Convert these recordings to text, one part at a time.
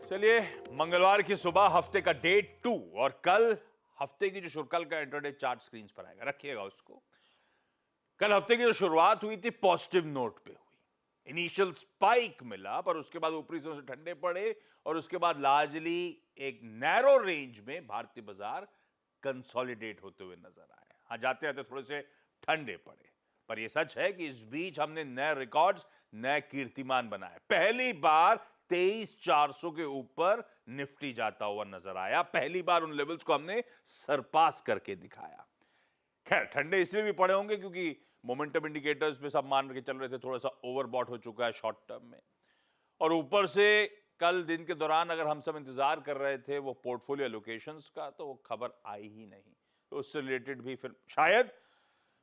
चलिए, मंगलवार की सुबह हफ्ते का डे 2 और कल हफ्ते की जो कल का इंटरडे चार्ट स्क्रीन पर आएगा, रखिएगा उसको। कल हफ्ते की जो शुरुआत हुई थी पॉजिटिव नोट पे हुई। इनिशियल स्पाइक मिला, पर उसके बाद ऊपरी से ठंडे पड़े और उसके बाद लार्जली एक नैरो रेंज में भारतीय बाजार कंसोलिडेट होते हुए नजर आए। हाँ, जाते आते थोड़े से ठंडे पड़े, पर यह सच है कि इस बीच हमने नए रिकॉर्ड्स, नए कीर्तिमान बनाए। पहली बार 23,400 के ऊपर निफ्टी जाता हुआ नजर आया। पहली बार उन लेवल्स को हमने सरपास करके दिखाया। खैर, ठंडे इसलिए भी पड़े होंगे क्योंकि मोमेंटम इंडिकेटर्स पे सब मान के चल रहे थे थोड़ा सा ओवरबॉट हो चुका है शॉर्ट टर्म में, और ऊपर से कल दिन के दौरान अगर हम सब इंतजार कर रहे थे वो पोर्टफोलियो एलोकेशंस का, तो वो खबर आई ही नहीं। तो उससे रिलेटेड भी फिर शायद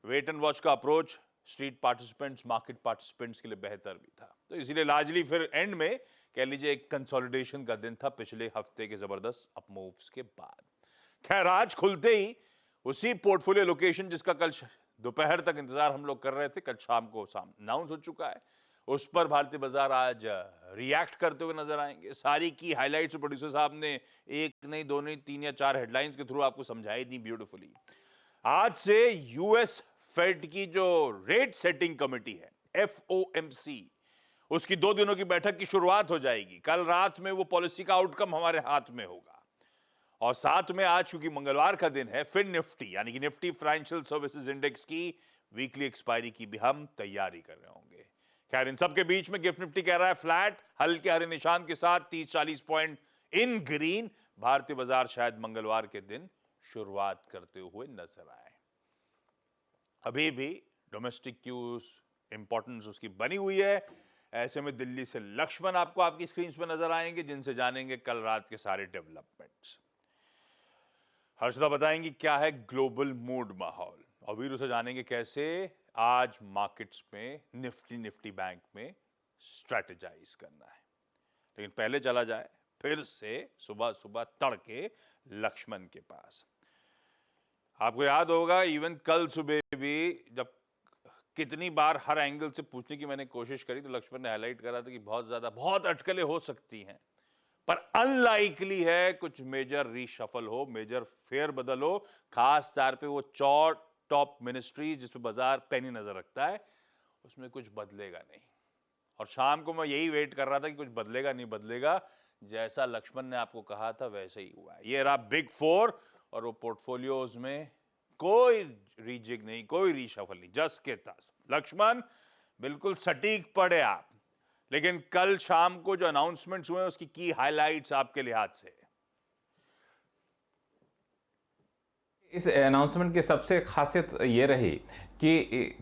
वेट एंड वॉच का approach street participants, market participants के लिए बेहतर भी था। तो इसीलिए लार्जली फिर एंड में कह लीजिए एक कंसोलिडेशन का दिन था पिछले हफ्ते के जबरदस्त अपमूव्स के बाद। खैर, आज खुलते ही उसी पोर्टफोलियो लोकेशन जिसका कल दोपहर तक इंतजार हम लोग कर रहे थे, कल शाम को अनाउंस हो चुका है। उस पर भारतीय बाजार आज रिएक्ट करते हुए नजर आएंगे। सारी की हाइलाइट्स प्रोड्यूसर साहब ने एक नहीं, दो नहीं, 3 या 4 हेडलाइंस के थ्रू आपको समझाई दी ब्यूटीफुली। आज से यूएस फेड की जो रेट सेटिंग कमेटी है, FOMC, उसकी 2 दिनों की बैठक की शुरुआत हो जाएगी। कल रात में वो पॉलिसी का आउटकम हमारे हाथ में होगा। और साथ में आज क्योंकि मंगलवार का दिन है, फिर निफ्टी यानी कि निफ्टी फाइनेंशियल सर्विसेज इंडेक्स की वीकली एक्सपायरी की भी हम तैयारी कर रहे होंगे। खैर, इन सबके बीच में गिफ्ट निफ्टी कह रहा है फ्लैट, हल्के हरे निशान के साथ 30-40 पॉइंट इन ग्रीन। भारतीय बाजार शायद मंगलवार के दिन शुरुआत करते हुए नजर आए। अभी भी डोमेस्टिक क्यूज इंपॉर्टेंस उसकी बनी हुई है। ऐसे में दिल्ली से लक्ष्मण आपको आपकी स्क्रीन पे नजर आएंगे, जिनसे जानेंगे कल रात के सारे डेवलपमेंट्स। हर्षदा बताएंगी क्या है ग्लोबल मूड माहौल, और वीरू से जानेंगे कैसे आज मार्केट्स में निफ्टी बैंक में स्ट्रेटेजाइज करना है। लेकिन पहले चला जाए फिर से सुबह सुबह तड़के लक्ष्मण के पास। आपको याद होगा इवन कल सुबह भी जब कितनी बार हर एंगल से पूछने की मैंने कोशिश करी, तो लक्ष्मण ने हाईलाइट करा था कि बहुत अटकलें हो सकती हैं, पर अनलाइकली है कुछ मेजर रीशफल हो, मेजर फेयर बदल हो। खास तौर पे वो टॉप मिनिस्ट्री जिस पे बाजार पैनी नजर रखता है, उसमें कुछ बदलेगा नहीं। और शाम को मैं यही वेट कर रहा था कि कुछ बदलेगा नहीं बदलेगा। जैसा लक्ष्मण ने आपको कहा था वैसे ही हुआ। ये रहा बिग 4, और वो पोर्टफोलियोज में कोई रीजिग नहीं, कोई रीशफल नहीं, जस के तस। लक्ष्मण बिल्कुल सटीक पड़े आप। लेकिन कल शाम को जो अनाउंसमेंट्स हुए उसकी की हाइलाइट्स आपके लिहाज से। इस अनाउंसमेंट की सबसे खासियत ये रही कि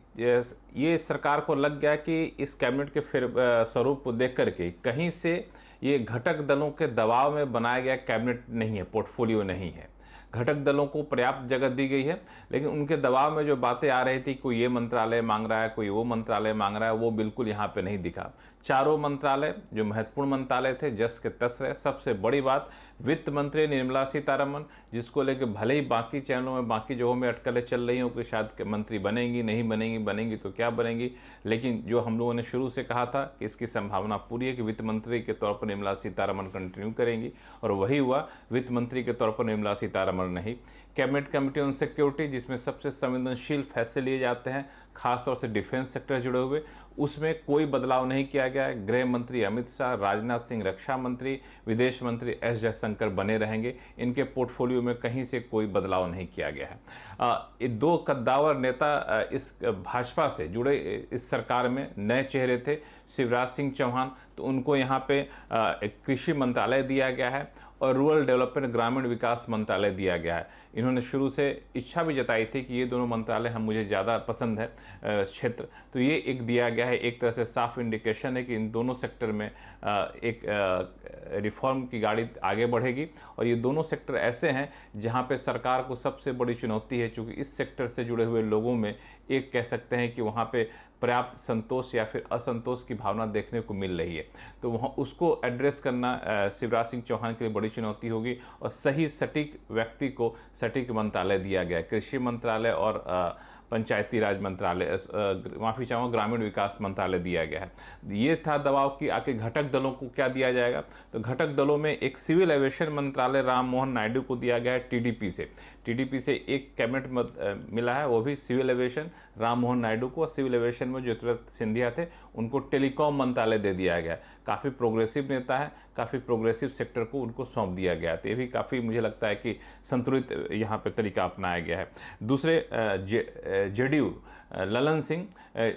ये सरकार को लग गया कि इस कैबिनेट के फिर स्वरूप को देख करके कहीं से ये घटक दलों के दबाव में बनाया गया कैबिनेट नहीं है, पोर्टफोलियो नहीं है। घटक दलों को पर्याप्त जगह दी गई है, लेकिन उनके दबाव में जो बातें आ रही थी, कोई ये मंत्रालय मांग रहा है, कोई वो मंत्रालय मांग रहा है, वो बिल्कुल यहाँ पे नहीं दिखा। चारों मंत्रालय जो महत्वपूर्ण मंत्रालय थे जस के तस रहे। सबसे बड़ी बात, वित्त मंत्री निर्मला सीतारमण, जिसको लेकर भले ही बाकी चैनलों में, बाकी जगहों में अटकलें चल रही हों कि शायद मंत्री बनेंगी, नहीं बनेंगी, बनेंगी तो क्या बनेंगी, लेकिन जो हम लोगों ने शुरू से कहा था कि इसकी संभावना पूरी है कि वित्त मंत्री के तौर पर निर्मला सीतारमण कंटिन्यू करेंगी, और वही हुआ। वित्त मंत्री के तौर पर निर्मला सीतारमण नहीं। कैबिनेट कमेटी ऑन सिक्योरिटी, जिसमें सबसे संवेदनशील फैसले लिए जाते हैं, खासतौर से डिफेंस सेक्टर जुड़े हुए, उसमें कोई बदलाव नहीं किया गया है। गृह मंत्री अमित शाह, राजनाथ सिंह, रक्षा मंत्री, विदेश मंत्री एस जयशंकर बने रहेंगे। इनके पोर्टफोलियो में कहीं से कोई बदलाव नहीं किया गया है। ये 2 कद्दावर नेता इस भाजपा से जुड़े इस सरकार में नए चेहरे थे। शिवराज सिंह चौहान, तो उनको यहाँ पे एक कृषि मंत्रालय दिया गया है और रूरल डेवलपमेंट, ग्रामीण विकास मंत्रालय दिया गया है। इन्होंने शुरू से इच्छा भी जताई थी कि ये दोनों मंत्रालय मुझे ज़्यादा पसंद है क्षेत्र, तो ये एक दिया गया है। एक तरह से साफ इंडिकेशन है कि इन दोनों सेक्टर में एक रिफॉर्म की गाड़ी आगे बढ़ेगी, और ये दोनों सेक्टर ऐसे हैं जहाँ पे सरकार को सबसे बड़ी चुनौती है, चूँकि इस सेक्टर से जुड़े हुए लोगों में एक कह सकते हैं कि वहाँ पे पर्याप्त संतोष या फिर असंतोष की भावना देखने को मिल रही है। तो वहाँ उसको एड्रेस करना शिवराज सिंह चौहान के लिए बड़ी चुनौती होगी, और सही सटीक व्यक्ति को सटीक मंत्रालय दिया गया। कृषि मंत्रालय और पंचायती राज मंत्रालय, माफी चाहूँगा, ग्रामीण विकास मंत्रालय दिया गया है। ये था दबाव कि आके घटक दलों को क्या दिया जाएगा। तो घटक दलों में एक सिविल एविएशन मंत्रालय राम मोहन नायडू को दिया गया है टीडीपी से एक कैबिनेट मिला है, वो भी सिविल एविएशन राम मोहन नायडू को। और सिविल एविएशन में ज्योतिरादित्य सिंधिया थे, उनको टेलीकॉम मंत्रालय दे दिया गया। काफ़ी प्रोग्रेसिव नेता है, काफ़ी प्रोग्रेसिव सेक्टर को उनको सौंप दिया गया। तो ये भी काफ़ी मुझे लगता है कि संतुलित यहाँ पे तरीका अपनाया गया है। दूसरे जेडीयू ललन सिंह,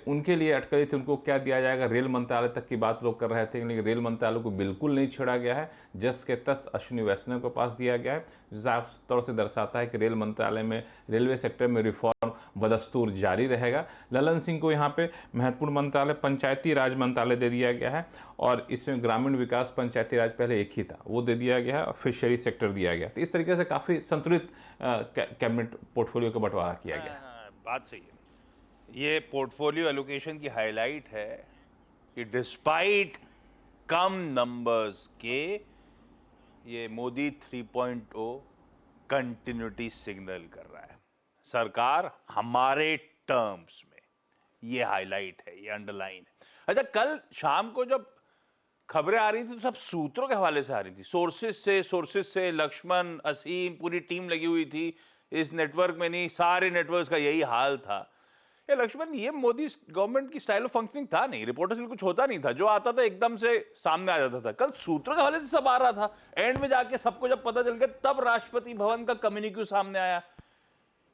उनके लिए अटकली थी, उनको क्या दिया जाएगा, रेल मंत्रालय तक की बात लोग कर रहे थे, लेकिन रेल मंत्रालय को बिल्कुल नहीं छेड़ा गया है। जस के तस अश्विनी वैष्णव के पास दिया गया है, जो साफ तौर से दर्शाता है कि रेल मंत्रालय में, रेलवे सेक्टर में रिफॉर्म बदस्तूर जारी रहेगा। ललन सिंह को यहाँ पे महत्वपूर्ण मंत्रालय पंचायती राज मंत्रालय दे दिया गया है, और इसमें ग्रामीण विकास पंचायती राज पहले एक ही था, वो दे दिया गया है, और फिशरी सेक्टर दिया गया। तो इस तरीके से काफ़ी संतुलित कैबिनेट पोर्टफोलियो का बंटवारा किया गया। बात सही है। ये पोर्टफोलियो एलोकेशन की हाईलाइट है कि डिस्पाइट कम नंबर्स के ये मोदी 3.0 कंटिन्यूटी सिग्नल कर रहा है। सरकार हमारे टर्म्स में, ये हाईलाइट है, ये अंडरलाइन है। अच्छा, कल शाम को जब खबरें आ रही थी तो सब सूत्रों के हवाले से आ रही थी, सोर्सेस से लक्ष्मण, असीम, पूरी टीम लगी हुई थी इस नेटवर्क में। नहीं, सारे नेटवर्क्स का यही हाल था। ये लक्ष्मण, ये मोदी गवर्नमेंट की स्टाइल ऑफ फंक्शनिंग था नहीं, रिपोर्टर्स के कुछ होता नहीं था, जो आता था एकदम से सामने आ जाता था। कल सूत्रों के हवाले से सब आ रहा था, एंड में जाके सबको जब पता चल गया तब राष्ट्रपति भवन का कम्युनिक्यू सामने आया।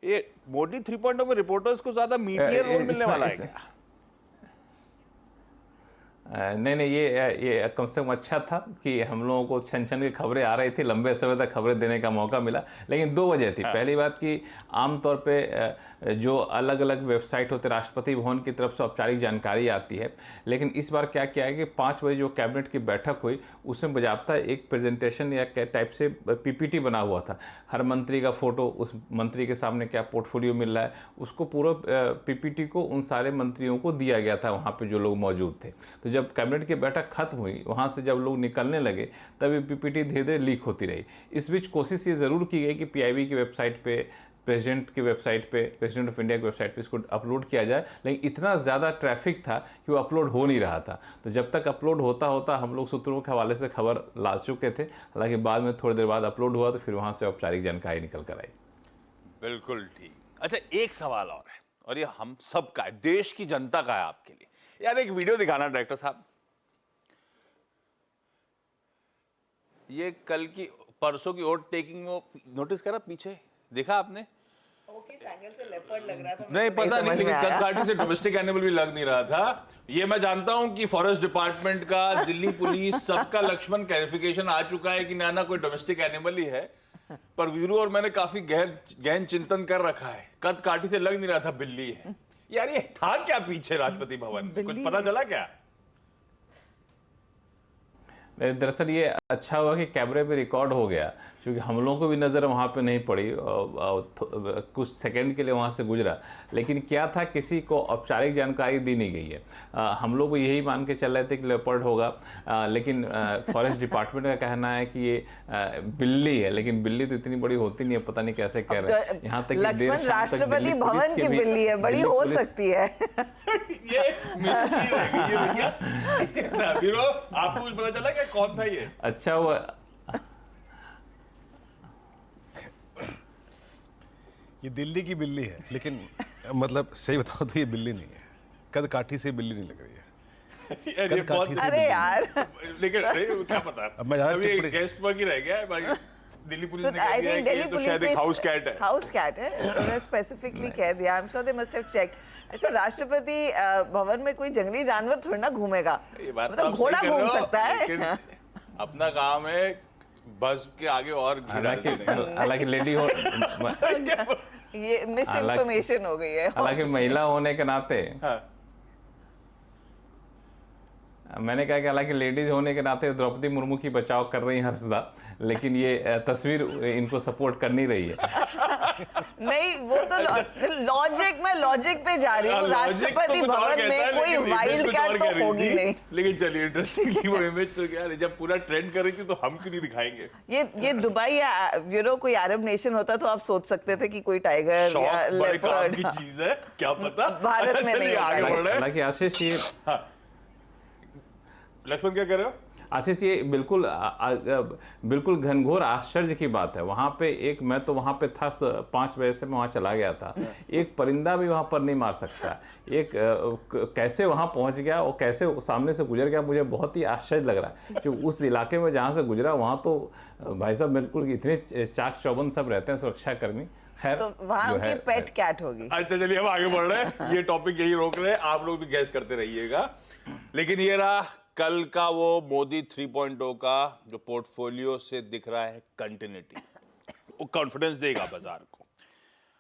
ये मोदी 3.0 में रिपोर्टर्स को ज्यादा मीडिया रोल मिलने वाला है क्या? नहीं, ये कम से कम अच्छा था कि हम लोगों को छन छन की खबरें आ रही थी, लंबे समय तक खबरें देने का मौका मिला। लेकिन दो वजह थी। पहली बात कि आमतौर पे जो अलग अलग वेबसाइट होते, राष्ट्रपति भवन की तरफ से औपचारिक जानकारी आती है, लेकिन इस बार क्या किया है कि 5 बजे जो कैबिनेट की बैठक हुई, उसमें बजाबता एक प्रेजेंटेशन या टाइप से पीपीटी बना हुआ था। हर मंत्री का फोटो, उस मंत्री के सामने क्या पोर्टफोलियो मिल रहा है, उसको पूरा पीपीटी को उन सारे मंत्रियों को दिया गया था वहाँ पे जो लोग मौजूद थे। तो जब कैबिनेट की बैठक खत्म हुई, वहाँ से जब लोग निकलने लगे, तब ये पीपीटी धीरे धीरे लीक होती रही। इस बीच कोशिश ये ज़रूर की गई कि पीआईबी की वेबसाइट पे, प्रेसिडेंट की वेबसाइट पे, प्रेसिडेंट ऑफ इंडिया की वेबसाइट पे इसको अपलोड किया जाए, लेकिन इतना ज़्यादा ट्रैफिक था कि वो अपलोड हो नहीं रहा था। तो जब तक अपलोड होता हम लोग सूत्रों के हवाले से खबर ला चुके थे, हालांकि बाद में थोड़ी देर बाद अपलोड हुआ तो फिर वहाँ से औपचारिक जानकारी निकल कर आई। बिल्कुल ठीक। अच्छा, एक सवाल और है, और ये हम सब का है, देश की जनता का है, आपके लिए। यार एक वीडियो दिखाना डायरेक्टर साहब। ये कल की, परसों की ओट टेकिंग, वो नोटिस करा पीछे, देखा आपने? किस एंगल से लेपर्ड लग रहा था नहीं पता नहीं, लेकिन कदकाठी से डोमेस्टिक एनिमल भी लग नहीं रहा था। ये मैं जानता हूं कि फॉरेस्ट डिपार्टमेंट का, दिल्ली पुलिस, सबका लक्ष्मण क्लैरिफिकेशन आ चुका है कि ना कोई डोमेस्टिक एनिमल ही है। पर वीरू और मैंने काफी गहन चिंतन कर रखा है, कदकाठी से लग नहीं रहा था बिल्ली है। यार ये था क्या पीछे राष्ट्रपति भवन में, कुछ पता चला क्या? दरअसल ये अच्छा हुआ कि कैमरे पे रिकॉर्ड हो गया, क्योंकि हम लोगों को भी नज़र वहाँ पे नहीं पड़ी, कुछ सेकंड के लिए वहाँ से गुजरा। लेकिन क्या था, किसी को औपचारिक जानकारी दी नहीं गई है। हम लोग यही मान के चल रहे थे कि लेपर्ड होगा, लेकिन फॉरेस्ट डिपार्टमेंट का कहना है कि ये बिल्ली है। लेकिन बिल्ली तो इतनी बड़ी होती नहीं है, पता नहीं कैसे कह रहे हैं। यहाँ तक कि देर शाम तक राष्ट्रपति भवन की बिल्ली है, बड़ी हो सकती है। ये आपको कुछ पता चला क्या, कौन था ये? अच्छा हुआ। ये दिल्ली की बिल्ली है, लेकिन मतलब सही बताओ तो ये बिल्ली नहीं है, कदकाठी से बिल्ली नहीं लग रही है। कदकाठी से अरे यार, लेकिन क्या पता, अब मैं ज़्यादा गेस्ट वर्क ही रह गया है भाई। दिल्ली पुलिस ने कह आई दिया थिंक है कि दिल्ली ये तो पुलिस शायद एक हाउस कैट है। हाउस कैट है, उन्होंने स्पेसिफिकली कह दिया। I am sure they must have check. ऐसा राष्ट्रपति भवन में कोई जंगली जानवर थोड़ी ना घूमेगा, ये बात मतलब घोड़ा घूम सकता है। लेकिन अपना काम है बस के आगे और हालांकि लेडी हो, ये मिस इन्फॉर्मेशन हो गई है। हालांकि महिला होने के नाते, मैंने कहा कि हालांकि लेडीज होने के नाते द्रौपदी मुर्मू की बचाव कर रही हैं हर्षदा, लेकिन ये तस्वीर इनको सपोर्ट कर नहीं रही है। नहीं, वो तो लॉजिक पे जा रही हूँ। राष्ट्रपति भवन में कोई वाइल्ड कैट तो होगी नहीं। लेकिन चलिए, इंटरेस्टिंग थी वो इमेज तो यार, जब पूरा ट्रेंड कर रही थी तो हम क्यों नहीं दिखाएंगे? ये दुबई या कोई अरब नेशन होता तो आप सोच सकते थे कि कोई टाइगर या लेपर्ड की चीज है, क्या पता। भारत में नहीं आगे बढ़ रहे हैं। हालांकि आशीष ये लक्ष्मण क्या कह रहे हो? आशीष ये बिल्कुल घनघोर आश्चर्य की बात है। वहां पे मैं तो वहां पे था 5 बजे से मैं वहां चला गया था। एक परिंदा भी वहां पर नहीं मार सकता। कैसे वहां पहुंच गया और कैसे सामने से गुजर गया, मुझे बहुत ही आश्चर्य लग रहा है। जो उस इलाके में जहां से गुजरा वहां तो भाई साहब बिल्कुल इतने चाक चौबंद सब रहते हैं सुरक्षाकर्मी। तो वहां की पेट कैट होगी। अच्छा चलिए, हम आगे बढ़ रहे हैं। ये टॉपिक यही रोक रहे हैं, आप लोग भी गैस करते रहिएगा। लेकिन ये रहा कल का वो मोदी 3.0 का जो पोर्टफोलियो से दिख रहा है कंटिन्यूटी, वो कॉन्फिडेंस देगा बाजार को।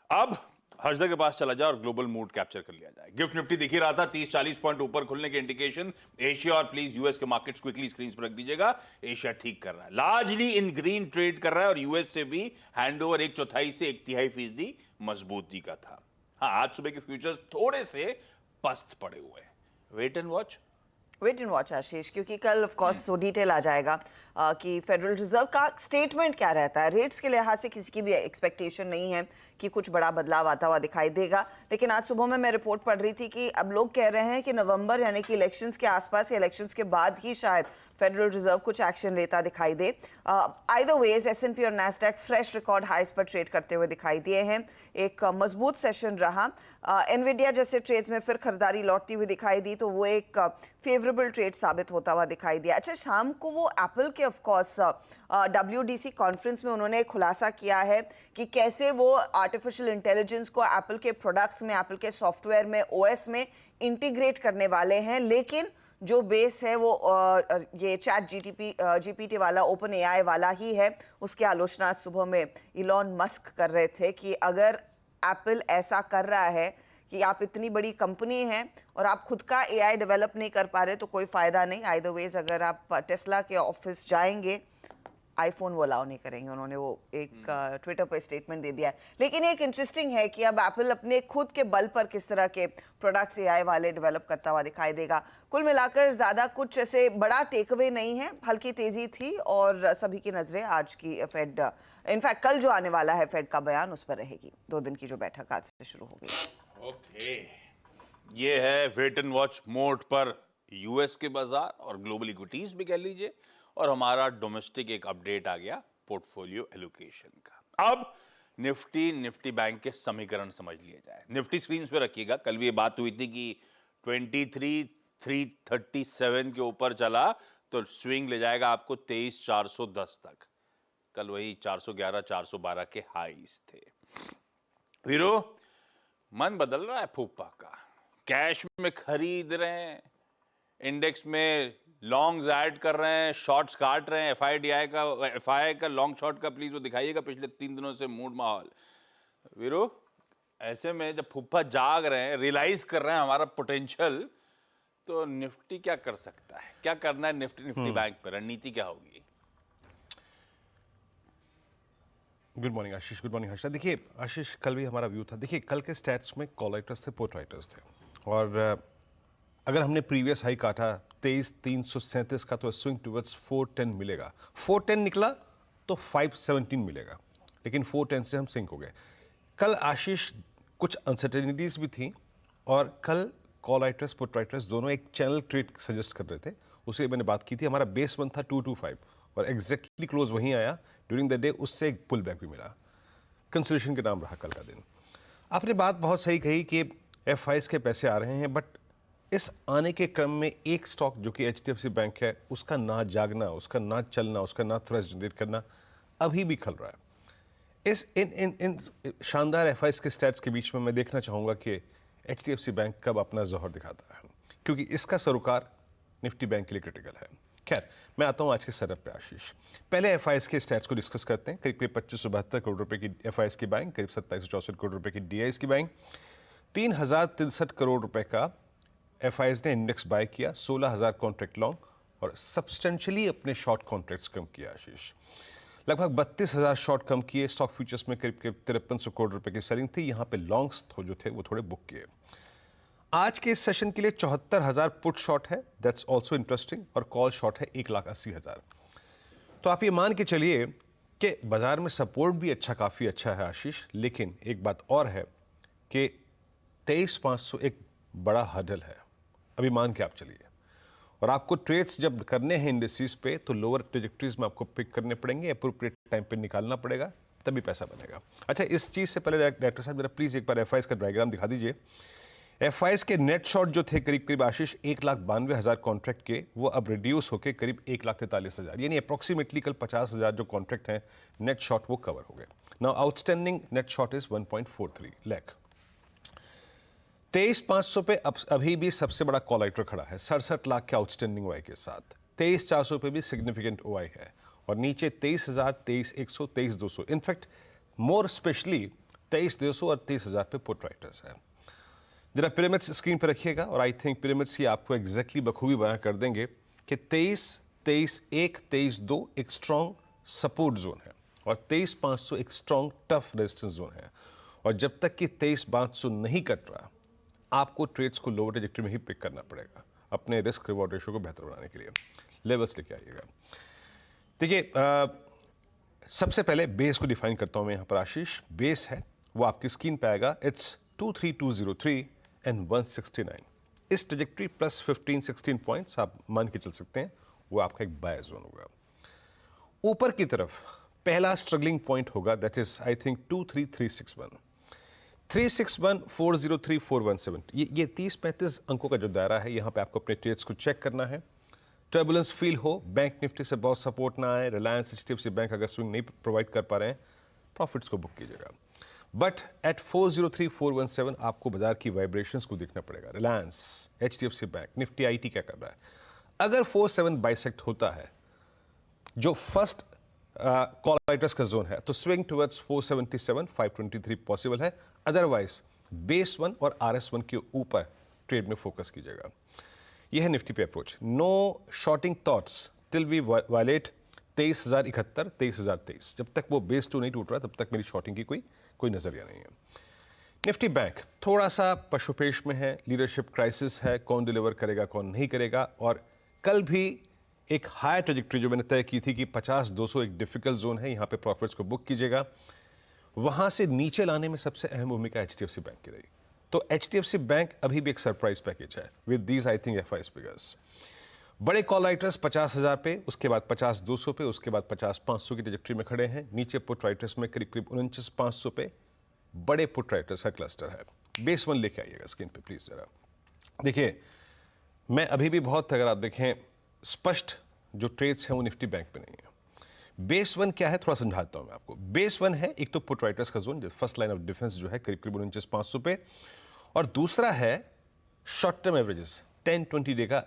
अब हर्षदा के पास चला जाए और ग्लोबल मूड कैप्चर कर लिया जाए। गिफ्ट निफ्टी दिख ही रहा था 30-40 पॉइंट ऊपर खुलने के इंडिकेशन। एशिया और प्लीज यूएस के मार्केट्स क्विकली स्क्रीन पर रख दीजिएगा। एशिया ठीक कर रहा है, लार्जली इन ग्रीन ट्रेड कर रहा है, और यूएस से भी हैंडओवर 1/4 से 1/3% मजबूती का था। हाँ, आज सुबह के फ्यूचर्स थोड़े से पस्त पड़े हुए हैं। वेट एंड वॉच आशीष, क्योंकि कल ऑफ कोर्स सो डिटेल आ जाएगा कि फेडरल रिजर्व का स्टेटमेंट क्या रहता है। रेट्स के लिहाज से किसी की भी एक्सपेक्टेशन नहीं है कि कुछ बड़ा बदलाव आता हुआ दिखाई देगा। लेकिन आज सुबह में मैं रिपोर्ट पढ़ रही थी कि अब लोग कह रहे हैं कि नवंबर यानी कि इलेक्शंस के आसपास या इलेक्शंस के बाद ही शायद फेडरल रिजर्व कुछ एक्शन लेता दिखाई दे। आइदर वेज S&P और नैस्डैक फ्रेश रिकॉर्ड हाइस पर ट्रेड करते हुए दिखाई दिए हैं। एक मजबूत सेशन रहा। एनवीडिया जैसे ट्रेड्स में फिर खरीदारी लौटती हुई दिखाई दी, तो वो एक फेवरेबल ट्रेड साबित होता हुआ दिखाई दिया। अच्छा, शाम को वो एप्पल के ऑफ कोर्स WDC कॉन्फ्रेंस में उन्होंने खुलासा किया है कि कैसे वो आर्टिफिशियल इंटेलिजेंस को एप्पल के प्रोडक्ट्स में, एप्पल के सॉफ्टवेयर में, OS में इंटीग्रेट करने वाले हैं। लेकिन जो बेस है वो ये चैट GPT वाला, ओपन AI वाला ही है। उसकी आलोचना आज सुबह में इलॉन मस्क कर रहे थे कि अगर एप्पल ऐसा कर रहा है कि आप इतनी बड़ी कंपनी हैं और आप खुद का AI डेवलप नहीं कर पा रहे तो कोई फायदा नहीं। आइदर वेज अगर आप टेस्ला के ऑफिस जाएंगे, आईफोन वो अलाउ नहीं करेंगे। उन्होंने वो एक ट्विटर पर स्टेटमेंट दे दिया है। लेकिन एक इंटरेस्टिंग है कि अब एप्पल अपने खुद के बल पर किस तरह के प्रोडक्ट्स AI वाले डेवलप करता हुआ दिखाई देगा। कुल मिलाकर ज्यादा कुछ ऐसे बड़ा टेक अवे नहीं है, हल्की तेजी थी और सभी की नजरें आज की फेड, इनफैक्ट कल जो आने वाला है फेड का बयान, उस पर रहेगी। 2 दिन की जो बैठक आज से शुरू हो गई। ओके, ये है वेट एंड वॉच मोड पर यूएस के बाजार और ग्लोबल इक्विटीज भी कह लीजिए, और हमारा डोमेस्टिक एक अपडेट आ गया पोर्टफोलियो एलोकेशन का। अब निफ्टी बैंक के समीकरण समझ लिए जाए। निफ्टी स्क्रीन पे रखिएगा। कल भी ये बात हुई थी कि 23,337 के ऊपर चला तो स्विंग ले जाएगा आपको 23,410 तक। कल वही 411, 412 के हाईज थे। वीरो, मन बदल रहा है फूफा का। कैश में खरीद रहे हैं, इंडेक्स में लॉन्ग्स ऐड कर रहे हैं, शॉर्ट्स काट रहे हैं। एफआई का लॉन्ग शॉर्ट का प्लीज वो दिखाइएगा। पिछले 3 दिनों से मूड माहौल। वीरो, ऐसे में जब फूफा जाग रहे हैं, रियलाइज कर रहे हैं हमारा पोटेंशियल, तो निफ्टी क्या कर सकता है? क्या करना है निफ्टी बैंक पर? रणनीति क्या होगी? गुड मॉर्निंग आशीष, गुड मॉर्निंग हर्षा। देखिए आशीष, कल भी हमारा व्यू था। देखिए कल के स्टैट्स में कॉल राइटर्स थे, पुट राइटर्स थे, और अगर हमने प्रीवियस हाई काटा 23,337 का, तो स्विंग टुवर्ड्स 410 मिलेगा। 410 निकला तो 517 मिलेगा, लेकिन 410 से हम सिंक हो गए। कल आशीष कुछ अनसर्टेनिटीज भी थी, और कल कॉल राइटर्स, पुट राइटर्स दोनों एक चैनल ट्रेड सजेस्ट कर रहे थे। उसे मैंने बात की थी। हमारा बेस 1 था 225 और एग्जैक्टली क्लोज वहीं आया ड्यूरिंग द डे। उससे एक पुल बैक भी मिला। कंसोलिडेशन के नाम रहा कल का दिन। आपने बात बहुत सही कही कि FIs के पैसे आ रहे हैं, बट इस आने के क्रम में एक स्टॉक जो कि HDFC बैंक है, उसका ना जागना, उसका ना चलना, उसका ना थ्रस्ट जनरेट करना अभी भी खल रहा है। इन शानदार FIs के स्टैट्स के बीच में मैं देखना चाहूँगा कि HDFC बैंक कब अपना जौहर दिखाता है, क्योंकि इसका सरोकार निफ्टी बैंक के लिए क्रिटिकल है। खैर, मैं आता हूँ आज के सेटअप पे आशीष। पहले FIs के स्टैट्स को डिस्कस करते हैं। करीब 2572 करोड़ रुपए की FIs की बैंक, करीब 2764 करोड़ रुपए की DIs की बैंक, 3063 करोड़ रुपए का FIs ने इंडेक्स बाय किया, 16,000 कॉन्ट्रैक्ट लॉन्ग, और सब्सटेंशियली अपने शॉर्ट कॉन्ट्रैक्ट्स कम किया आशीष। लगभग 32,000 शॉर्ट कम किए। स्टॉक फ्यूचर्स में करीब करीब 5300 करोड़ रुपए की सेलिंग थी। यहाँ पे लॉन्ग्स जो थे वो थोड़े बुक किए। आज के इस सेशन के लिए 74,000 पुट शॉर्ट है, दैट्स ऑल्सो इंटरेस्टिंग, और कॉल शॉर्ट है 1,80,000। तो आप ये मान के चलिए कि बाजार में सपोर्ट भी काफ़ी अच्छा है आशीष, लेकिन एक बात और है कि 23,500 एक बड़ा हर्डल है, अभी मान के आप चलिए। और आपको ट्रेड्स जब करने हैं इंडिसेस पे तो लोअर ट्रेजेक्टरीज में आपको पिक करने पड़ेंगे, अप्रोप्रिएट टाइम पे निकालना पड़ेगा, तभी पैसा बनेगा। अच्छा, इस चीज़ से पहले डायरेक्टर साहब जरा प्लीज़ एक बार एफआईएस का डायग्राम दिखा दीजिए। एफआईएस के नेट शॉर्ट जो थे करीब करीब आशीष 1,92,000 कॉन्ट्रैक्ट के, वो अब रिड्यूस होकर करीब 1,43,000, यानी अप्रोक्सीमेटली कल 50,000 जो कॉन्ट्रैक्ट हैं नेट शॉर्ट वो कवर हो गए। Now outstanding net short is 1.43 lakh. 23,500 पे अभी भी सबसे बड़ा कॉल राइटर खड़ा है 67 लाख के आउटस्टैंडिंग ओआई के साथ। 23,400 पे भी सिग्निफिकेंट ओआई है, और नीचे 23,000, 23,100, 23,200, इनफैक्ट मोर स्पेशली 23,200 और 23,000 पे पुट राइटर्स है। जरा पिरामिड्स स्क्रीन पर रखिएगा, और आई थिंक पिरामिड्स ही आपको एग्जैक्टली बखूबी बयां कर देंगे कि 23, 23,1, 23,2 एक स्ट्रॉन्ग सपोर्ट जोन है, और 23,500 एक स्ट्रॉन्ग टफ रेजिस्टेंस जोन है। और जब तक कि 23,500 नहीं कट रहा, आपको ट्रेड्स को लोअर ट्रेजेक्टरी में ही पिक करना पड़ेगा अपने रिस्क रिवॉर्ड रेशियो को बेहतर बनाने के लिए। लेवल्स लेके आइएगा। देखिए, सबसे पहले बेस को डिफाइन करता हूं मैं यहां पर आशीष। बेस है वो आपकी स्क्रीन पे आएगा, इट्स 23,203 एंड 169। इस ट्रेजेक्टरी प्लस 15-16 पॉइंट्स आप मान के चल सकते हैं, वो आपका एक बाय जोन होगा। ऊपर की तरफ पहला स्ट्रगलिंग पॉइंट होगा, दैट इज आई थिंक 23,361, 361, 403, 417। ये 30-35 अंकों का जो दायरा है, यहाँ पे आपको अपने ट्रेड्स को चेक करना है। टर्बुलेंस फील हो, बैंक निफ्टी से बहुत सपोर्ट ना आए, रिलायंस एचडीएफसी बैंक अगर स्विंग नहीं प्रोवाइड कर पा रहे हैं, प्रॉफिट्स को बुक कीजिएगा। बट एट 403, 417 आपको बाजार की वाइब्रेशंस को देखना पड़ेगा। Reliance, HDFC bank, Nifty IT क्या कर रहा है। अगर 47 बाइसेक्ट होता है, जो फर्स्ट कॉल राइटर्स का जोन है, तो स्विंग टुवर्ड्स 477, 523 पॉसिबल है। अदरवाइज बेस 1 और RS1 के ऊपर ट्रेड में फोकस कीजिएगा। यह है निफ्टी पे approach. No shorting thoughts till we violate 23,071, 23,023। जब तक वो बेस 2 नहीं टूट रहा, तब तक मेरी शॉर्टिंग की कोई नजरिया नहीं है। निफ्टी बैंक थोड़ा सा पशुपेश में है, लीडरशिप क्राइसिस है, कौन डिलीवर करेगा कौन नहीं करेगा। और कल भी एक हाई ट्रेजेक्टरी जो मैंने तय की थी कि 50-200 एक डिफिकल्ट जोन है, यहाँ पे प्रॉफिट्स को बुक कीजिएगा। वहां से नीचे लाने में सबसे अहम भूमिका एचडीएफसी बैंक की रही। तो एचडीएफसी बैंक अभी भी एक सरप्राइज पैकेज है with these I think FIS figures. बड़े कॉल राइटर्स 50,000 पे, उसके बाद 50-200 पे, उसके बाद 50-500 की ट्रेजेक्टरी में खड़े हैं। नीचे पुट राइटर्स में करीब करीब 49,500 पे बड़े पुट राइटर्स का क्लस्टर है। बेस 1 लेके आइएगा स्क्रीन पे प्लीज जरा। देखिए, मैं अभी भी बहुत, अगर आप देखें, स्पष्ट जो ट्रेड्स हैं वो निफ्टी बैंक पे नहीं है। बेस 1 क्या है, थोड़ा समझाता हूं मैं आपको। बेस 1 है एक तो पुट राइटर्स का zone, first line of defence जो है करीब करीब 49,500 पे, और दूसरा है शॉर्ट टर्म एवरेजेस 10-20 डे का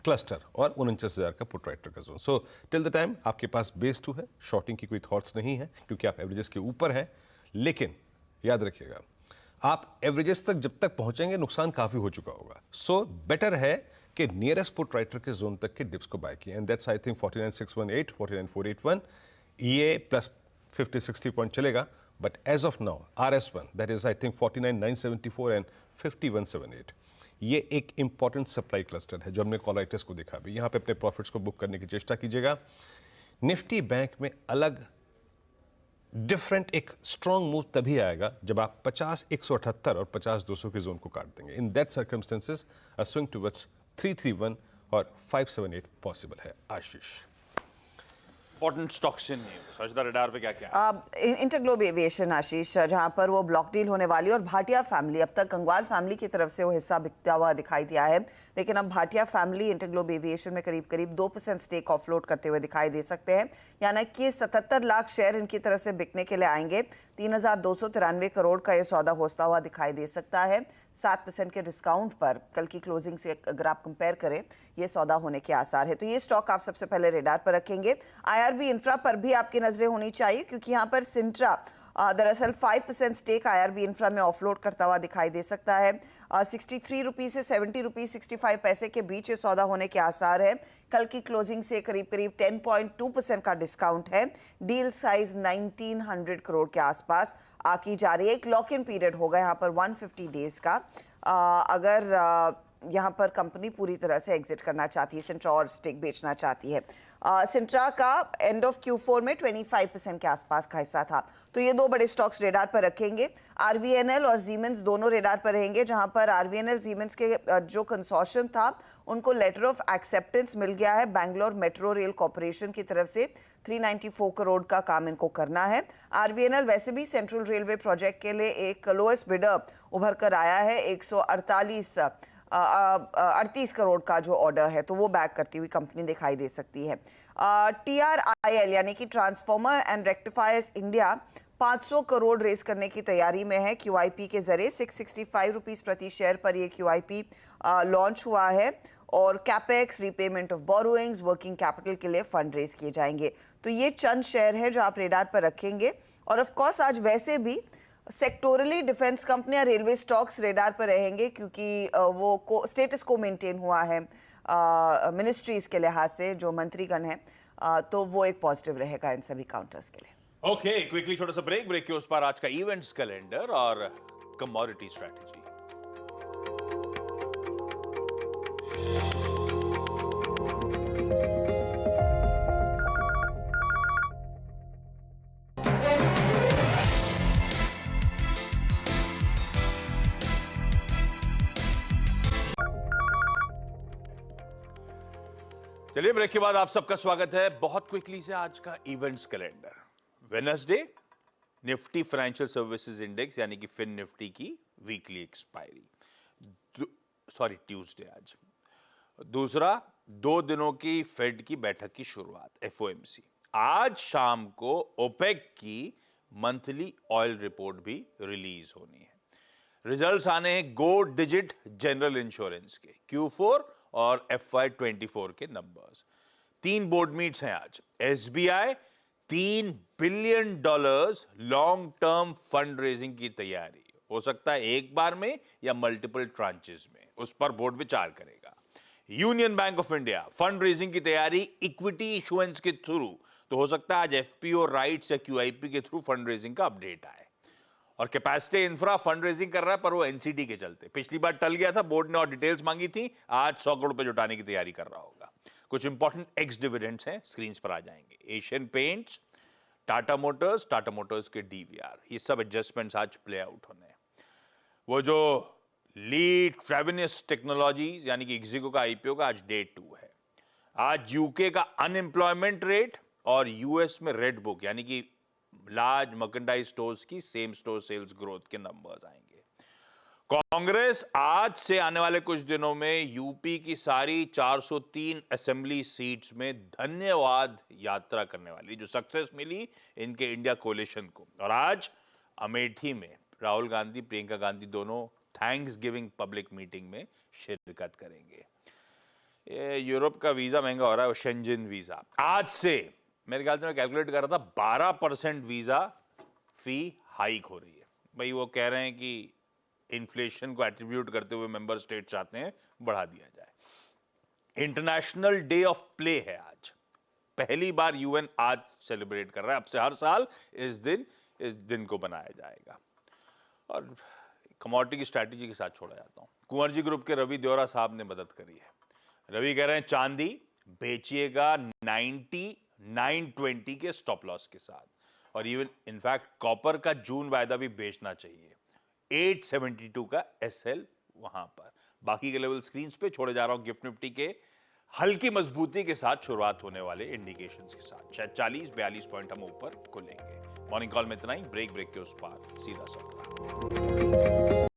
क्लस्टर और 49,000 का पुट राइटर का zone. So till the time आपके पास बेस 2 है, शॉर्टिंग की कोई थॉट्स नहीं है क्योंकि आप एवरेजेस के ऊपर हैं। लेकिन याद रखिएगा, आप एवरेजेस तक जब तक पहुंचेंगे नुकसान काफी हो चुका होगा। सो बेटर है कि नियरेस्ट पुट राइटर के जोन तक के डिप्स को बाय किए, एंड दैट्स आई थिंक 49,618, 49,481। ये प्लस 50-60 पॉइंट चलेगा, but as of now RS1 that is I think 49,974 and 51,708। ये एक इंपॉर्टेंट सप्लाई क्लस्टर है जो हमने कॉल राइटर्स को देखा भी। यहाँ पे अपने प्रॉफिट्स को बुक करने की चेष्टा कीजिएगा। निफ्टी बैंक में अलग डिफरेंट एक स्ट्रॉन्ग मूव तभी आएगा जब आप 50-178 और 50-200 के जोन को काट देंगे। In that circumstances a swing towards 331 और 578 पॉसिबल है। Ashish, important stocks in Harshada radar पे क्या क्या इंटरग्लोब एविएशन आशीष, जहां पर वो ब्लॉक डील होने वाली है, और भाटिया फैमिली, अब तक गंगवाल फैमिली की तरफ से वो हिस्सा बिकता हुआ दिखाई दिया है, लेकिन अब भाटिया फैमिली इंटरग्लोब एविएशन में करीब करीब 2% स्टेक ऑफलोड करते हुए दिखाई दे सकते हैं। यानी कि 77 लाख शेयर इनकी तरफ से बिकने के लिए आएंगे। 3,293 करोड़ का ये सौदा होता हुआ दिखाई दे सकता है। 7% के डिस्काउंट पर कल की क्लोजिंग से अगर आप कंपेयर करें, ये सौदा होने के आसार है। तो ये स्टॉक आप सबसे पहले रेडार पर रखेंगे। IRB इंफ्रा पर भी आपकी नजरें होनी चाहिए, क्योंकि यहाँ पर सिंट्रा दरअसल 5% स्टेक IRB इंफ्रा में ऑफलोड करता हुआ दिखाई दे सकता है। 63 रुपीज से 70 रुपीज 65 पैसे के बीच ये सौदा होने के आसार है। कल की क्लोजिंग से करीब करीब 10.2% का डिस्काउंट है। डील साइज 1900 करोड़ के आसपास आकी जा रही है। एक लॉक इन पीरियड होगा यहाँ पर 150 डेज का। अगर यहाँ पर कंपनी पूरी तरह से एग्जिट करना चाहती है, सिंट्रा और स्टेक बेचना चाहती है। सिंट्रा का एंड ऑफ Q4 में 25% के आसपास का हिस्सा था। तो ये दो बड़े स्टॉक्स रेडार पर रखेंगे। RVNL और Siemens दोनों रेडार पर रहेंगे, जहां पर RVNL Siemens के जो कंसोर्शियम था उनको लेटर ऑफ एक्सेप्टेंस मिल गया है बैंगलोर मेट्रो रेल कॉर्पोरेशन की तरफ से। 394 करोड़ का काम इनको करना है। RVNL वैसे भी सेंट्रल रेलवे प्रोजेक्ट के लिए एक लोएस्ट बिडर उभर कर आया है। 38 करोड़ का जो ऑर्डर है तो वो बैक करती हुई कंपनी दिखाई दे सकती है। TRIL यानी कि transformer and rectifiers India 500 crore raise करने की तैयारी में है। QIP के जरिए 665 रुपीस प्रति शेयर पर ये QIP लॉन्च हुआ है और capex, repayment of borrowings, working capital के लिए फंड रेज किए जाएंगे। तो ये चंद शेयर है जो आप रेडार पर रखेंगे। और ऑफ कोर्स आज वैसे भी सेक्टोरली डिफेंस कंपनियां, रेलवे स्टॉक्स रेडार पर रहेंगे क्योंकि वो स्टेटस को मेंटेन हुआ है मिनिस्ट्रीज के लिहाज से, जो मंत्रीगण हैं, तो वो एक पॉजिटिव रहेगा इन सभी काउंटर्स के लिए। ओके, क्विकली छोटा सा ब्रेक के उस पर आज का इवेंट्स कैलेंडर और कमोडिटी स्ट्रैटेजी। चलिए, ब्रेक के बाद आप सबका स्वागत है। बहुत क्विकली से आज का events calendar. Wednesday Nifty financial services index यानी कि फिन निफ्टी की वीकली एक्सपायरी, ट्यूसडे आज। दूसरा, 2 दिनों की फेड की बैठक की शुरुआत FOMC। आज शाम को ओपेक की मंथली ऑयल रिपोर्ट भी रिलीज होनी है। रिजल्ट्स आने हैं गो डिजिट जनरल इंश्योरेंस के Q4 और FY24 के नंबर्स। 3 बोर्ड मीट्स हैं आज। SBI $3 billion long term fund raising की तैयारी, हो सकता है एक बार में या मल्टीपल ट्रांचेस में, उस पर बोर्ड विचार करेगा। Union bank of India fund raising की तैयारी इक्विटी इशुएंस के थ्रू, तो हो सकता है आज FPO राइट्स या QIP के थ्रू फंड रेजिंग का अपडेट आए। और कैपेसिटी इंफ्रा फंड रेजिंग कर रहा है, पर वो NCD के चलते पिछली बार टल गया था, बोर्ड ने और डिटेल्स मांगी थी। आज 100 करोड़ रुपए जुटाने की तैयारी कर रहा होगा। कुछ इंपॉर्टेंट एक्स डिविडेंड्स हैं, स्क्रीन पर आ जाएंगे। एशियन पेंट्स, टाटा मोटर्स के DVR, ये सब एडजस्टमेंट्स आज प्ले आउट होने हैं। वो जो लीड ट्रेविनियस टेक्नोलॉजीज यानी कि इक्सिको का IPO का आज डे 2 है। आज यूके का अनएम्प्लॉयमेंट रेट और US में रेड बुक यानी कि लार्ज मर्केंटाइज स्टोर्स की सेम स्टोर सेल्स ग्रोथ के नंबर्स आएंगे। कांग्रेस आज से आने वाले कुछ दिनों में यूपी की सारी 403 असेंबली सीट्स में धन्यवाद यात्रा करने वाली, जो सक्सेस मिली इनके इंडिया कोलिशन को। और आज अमेठी में राहुल गांधी, प्रियंका गांधी दोनों थैंक्स गिविंग पब्लिक मीटिंग में शिरकत करेंगे। ये यूरोप का वीजा महंगा हो रहा है, वो शेंजन वीजा आज से मेरे ख्याल से मैं कैलकुलेट कर रहा था 12% वीजा फी हाइक हो रही है। भाई वो कह रहे हैं कि इन्फ्लेशन को एट्रीब्यूट करते हुए मेंबर स्टेट चाहते हैं बढ़ा दिया जाए। इंटरनेशनल डे ऑफ प्ले है आज, पहली बार UN आज सेलिब्रेट कर रहा है। अब से हर साल इस दिन को बनाया जाएगा। और कमोडिटी की स्ट्रैटेजी के साथ छोड़ा जाता हूं। कुंवर जी ग्रुप के रवि देवरा साहब ने मदद करी है। रवि कह रहे हैं चांदी बेचिएगा 920 के स्टॉप लॉस के साथ, और इवन इनफैक्ट कॉपर का जून वायदा भी बेचना चाहिए। 872 का SL वहां पर। बाकी के लेवल स्क्रीन पे छोड़े जा रहा हूं। गिफ्ट निफ्टी के हल्की मजबूती के साथ शुरुआत होने वाले इंडिकेशंस के साथ शायद 40-42 पॉइंट हम ऊपर खुलेंगे। मॉर्निंग कॉल में इतना ही। ब्रेक के उस पार सीधा सौदा।